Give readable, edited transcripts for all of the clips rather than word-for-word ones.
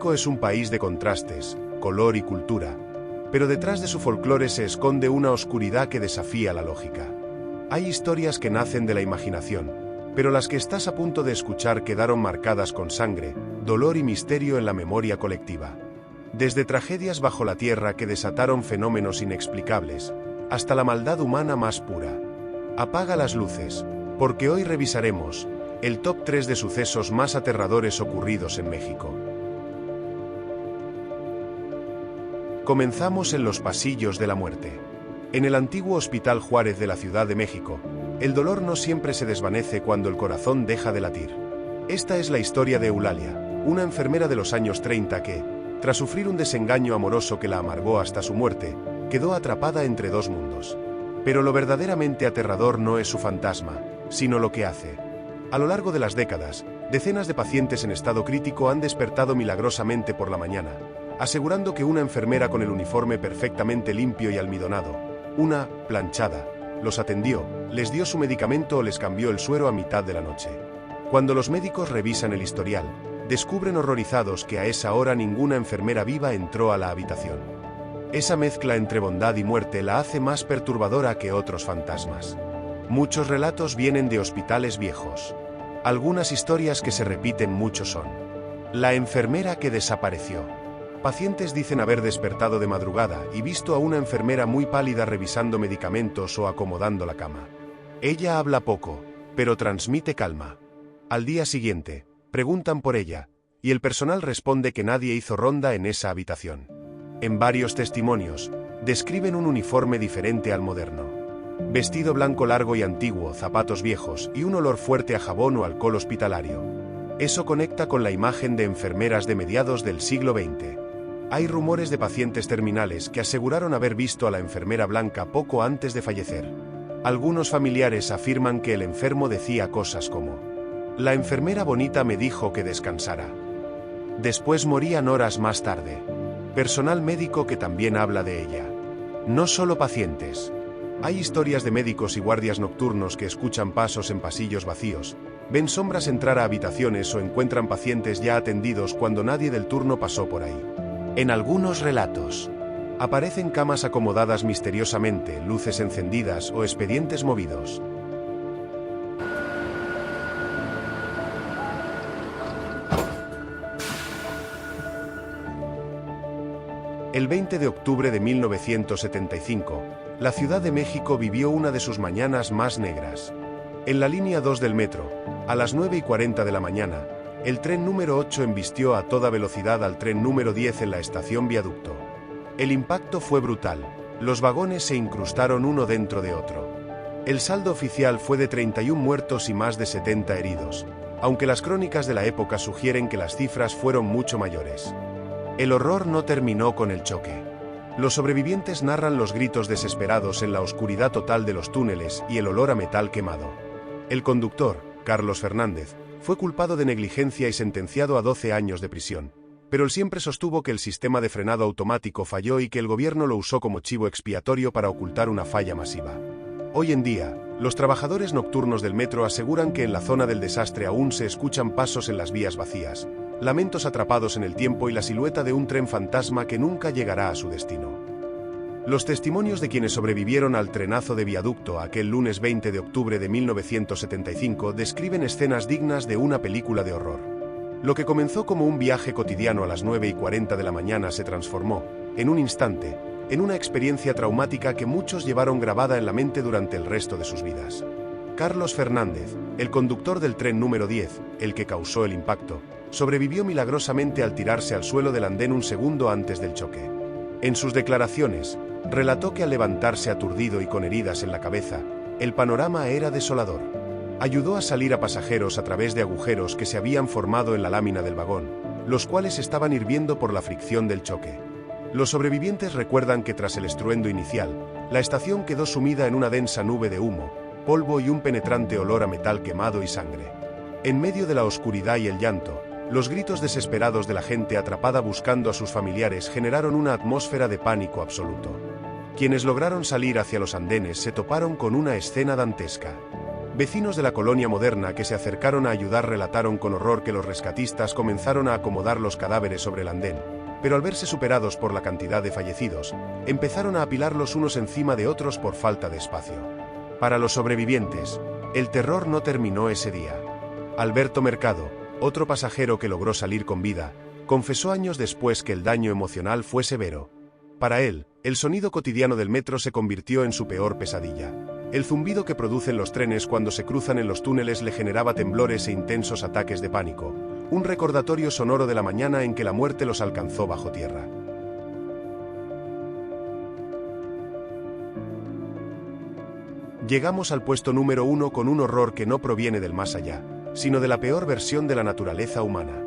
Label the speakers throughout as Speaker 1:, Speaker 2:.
Speaker 1: México es un país de contrastes, color y cultura, pero detrás de su folclore se esconde una oscuridad que desafía la lógica. Hay historias que nacen de la imaginación, pero las que estás a punto de escuchar quedaron marcadas con sangre, dolor y misterio en la memoria colectiva. Desde tragedias bajo la tierra que desataron fenómenos inexplicables, hasta la maldad humana más pura. Apaga las luces, porque hoy revisaremos el top 3 de sucesos más aterradores ocurridos en México. Comenzamos en los pasillos de la muerte. En el antiguo Hospital Juárez de la Ciudad de México, el dolor no siempre se desvanece cuando el corazón deja de latir. Esta es la historia de Eulalia, una enfermera de los años 30 que, tras sufrir un desengaño amoroso que la amargó hasta su muerte, quedó atrapada entre dos mundos. Pero lo verdaderamente aterrador no es su fantasma, sino lo que hace. A lo largo de las décadas, decenas de pacientes en estado crítico han despertado milagrosamente por la mañana, asegurando que una enfermera con el uniforme perfectamente limpio y almidonado, una planchada, los atendió, les dio su medicamento o les cambió el suero a mitad de la noche. Cuando los médicos revisan el historial, descubren horrorizados que a esa hora ninguna enfermera viva entró a la habitación. Esa mezcla entre bondad y muerte la hace más perturbadora que otros fantasmas. Muchos relatos vienen de hospitales viejos. Algunas historias que se repiten mucho son: la enfermera que desapareció. Pacientes dicen haber despertado de madrugada y visto a una enfermera muy pálida revisando medicamentos o acomodando la cama. Ella habla poco, pero transmite calma. Al día siguiente, preguntan por ella, y el personal responde que nadie hizo ronda en esa habitación. En varios testimonios, describen un uniforme diferente al moderno. Vestido blanco largo y antiguo, zapatos viejos y un olor fuerte a jabón o alcohol hospitalario. Eso conecta con la imagen de enfermeras de mediados del siglo XX. Hay rumores de pacientes terminales que aseguraron haber visto a la enfermera blanca poco antes de fallecer. Algunos familiares afirman que el enfermo decía cosas como: la enfermera bonita me dijo que descansara. Después morían horas más tarde. Personal médico que también habla de ella. No solo pacientes. Hay historias de médicos y guardias nocturnos que escuchan pasos en pasillos vacíos, ven sombras entrar a habitaciones o encuentran pacientes ya atendidos cuando nadie del turno pasó por ahí. En algunos relatos, aparecen camas acomodadas misteriosamente, luces encendidas o expedientes movidos. El 20 de octubre de 1975, la Ciudad de México vivió una de sus mañanas más negras. En la línea 2 del metro, a las 9:40 de la mañana, el tren número 8 embistió a toda velocidad al tren número 10 en la estación Viaducto. El impacto fue brutal, los vagones se incrustaron uno dentro de otro. El saldo oficial fue de 31 muertos y más de 70 heridos, aunque las crónicas de la época sugieren que las cifras fueron mucho mayores. El horror no terminó con el choque. Los sobrevivientes narran los gritos desesperados en la oscuridad total de los túneles y el olor a metal quemado. El conductor, Carlos Fernández, fue culpado de negligencia y sentenciado a 12 años de prisión, pero él siempre sostuvo que el sistema de frenado automático falló y que el gobierno lo usó como chivo expiatorio para ocultar una falla masiva. Hoy en día, los trabajadores nocturnos del metro aseguran que en la zona del desastre aún se escuchan pasos en las vías vacías, lamentos atrapados en el tiempo y la silueta de un tren fantasma que nunca llegará a su destino. Los testimonios de quienes sobrevivieron al trenazo de Viaducto aquel lunes 20 de octubre de 1975 describen escenas dignas de una película de horror. Lo que comenzó como un viaje cotidiano a las 9:40 de la mañana se transformó, en un instante, en una experiencia traumática que muchos llevaron grabada en la mente durante el resto de sus vidas. Carlos Fernández, el conductor del tren número 10, el que causó el impacto, sobrevivió milagrosamente al tirarse al suelo del andén un segundo antes del choque. En sus declaraciones, relató que al levantarse aturdido y con heridas en la cabeza, el panorama era desolador. Ayudó a salir a pasajeros a través de agujeros que se habían formado en la lámina del vagón, los cuales estaban hirviendo por la fricción del choque. Los sobrevivientes recuerdan que tras el estruendo inicial, la estación quedó sumida en una densa nube de humo, polvo y un penetrante olor a metal quemado y sangre. En medio de la oscuridad y el llanto, los gritos desesperados de la gente atrapada buscando a sus familiares generaron una atmósfera de pánico absoluto. Quienes lograron salir hacia los andenes se toparon con una escena dantesca. Vecinos de la colonia moderna que se acercaron a ayudar relataron con horror que los rescatistas comenzaron a acomodar los cadáveres sobre el andén, pero al verse superados por la cantidad de fallecidos, empezaron a apilarlos unos encima de otros por falta de espacio. Para los sobrevivientes, el terror no terminó ese día. Alberto Mercado, otro pasajero que logró salir con vida, confesó años después que el daño emocional fue severo. Para él, el sonido cotidiano del metro se convirtió en su peor pesadilla. El zumbido que producen los trenes cuando se cruzan en los túneles le generaba temblores e intensos ataques de pánico, un recordatorio sonoro de la mañana en que la muerte los alcanzó bajo tierra. Llegamos al puesto número 1 con un horror que no proviene del más allá, sino de la peor versión de la naturaleza humana.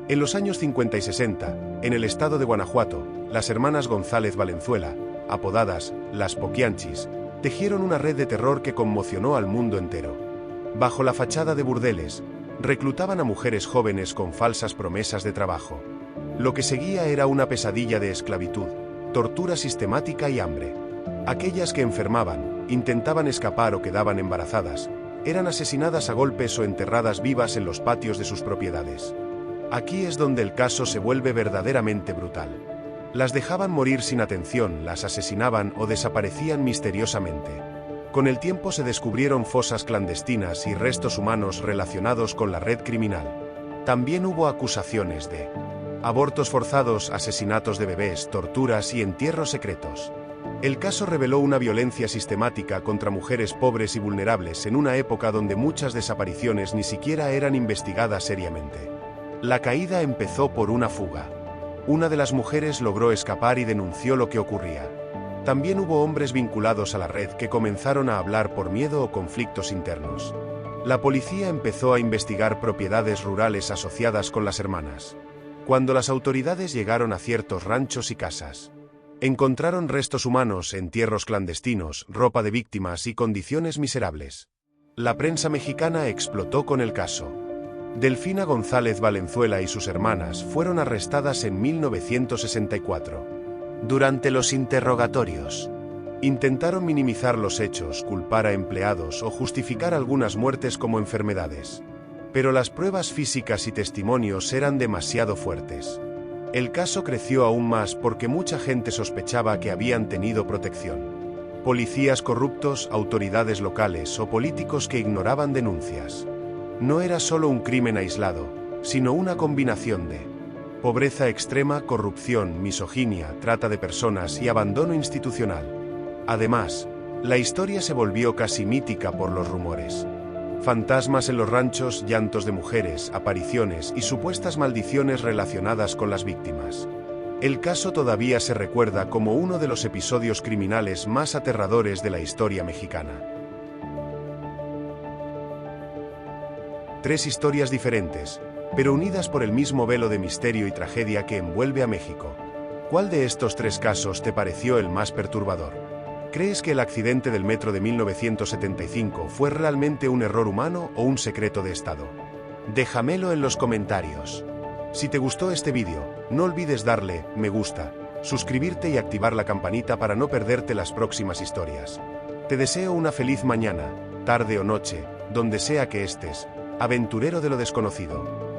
Speaker 1: En los años 50 y 60, en el estado de Guanajuato, las hermanas González Valenzuela, apodadas las Poquianchis, tejieron una red de terror que conmocionó al mundo entero. Bajo la fachada de burdeles, reclutaban a mujeres jóvenes con falsas promesas de trabajo. Lo que seguía era una pesadilla de esclavitud, tortura sistemática y hambre. Aquellas que enfermaban, intentaban escapar o quedaban embarazadas, eran asesinadas a golpes o enterradas vivas en los patios de sus propiedades. Aquí es donde el caso se vuelve verdaderamente brutal. Las dejaban morir sin atención, las asesinaban o desaparecían misteriosamente. Con el tiempo se descubrieron fosas clandestinas y restos humanos relacionados con la red criminal. También hubo acusaciones de abortos forzados, asesinatos de bebés, torturas y entierros secretos. El caso reveló una violencia sistemática contra mujeres pobres y vulnerables en una época donde muchas desapariciones ni siquiera eran investigadas seriamente. La caída empezó por una fuga. Una de las mujeres logró escapar y denunció lo que ocurría. También hubo hombres vinculados a la red que comenzaron a hablar por miedo o conflictos internos. La policía empezó a investigar propiedades rurales asociadas con las hermanas. Cuando las autoridades llegaron a ciertos ranchos y casas, encontraron restos humanos, entierros clandestinos, ropa de víctimas y condiciones miserables. La prensa mexicana explotó con el caso. Delfina González Valenzuela y sus hermanas fueron arrestadas en 1964. Durante los interrogatorios, intentaron minimizar los hechos, culpar a empleados o justificar algunas muertes como enfermedades. Pero las pruebas físicas y testimonios eran demasiado fuertes. El caso creció aún más porque mucha gente sospechaba que habían tenido protección. Policías corruptos, autoridades locales o políticos que ignoraban denuncias. No era solo un crimen aislado, sino una combinación de pobreza extrema, corrupción, misoginia, trata de personas y abandono institucional. Además, la historia se volvió casi mítica por los rumores. Fantasmas en los ranchos, llantos de mujeres, apariciones y supuestas maldiciones relacionadas con las víctimas. El caso todavía se recuerda como uno de los episodios criminales más aterradores de la historia mexicana. 3 historias diferentes, pero unidas por el mismo velo de misterio y tragedia que envuelve a México. ¿Cuál de estos 3 casos te pareció el más perturbador? ¿Crees que el accidente del metro de 1975 fue realmente un error humano o un secreto de Estado? Déjamelo en los comentarios. Si te gustó este vídeo, no olvides darle me gusta, suscribirte y activar la campanita para no perderte las próximas historias. Te deseo una feliz mañana, tarde o noche, donde sea que estés, aventurero de lo desconocido.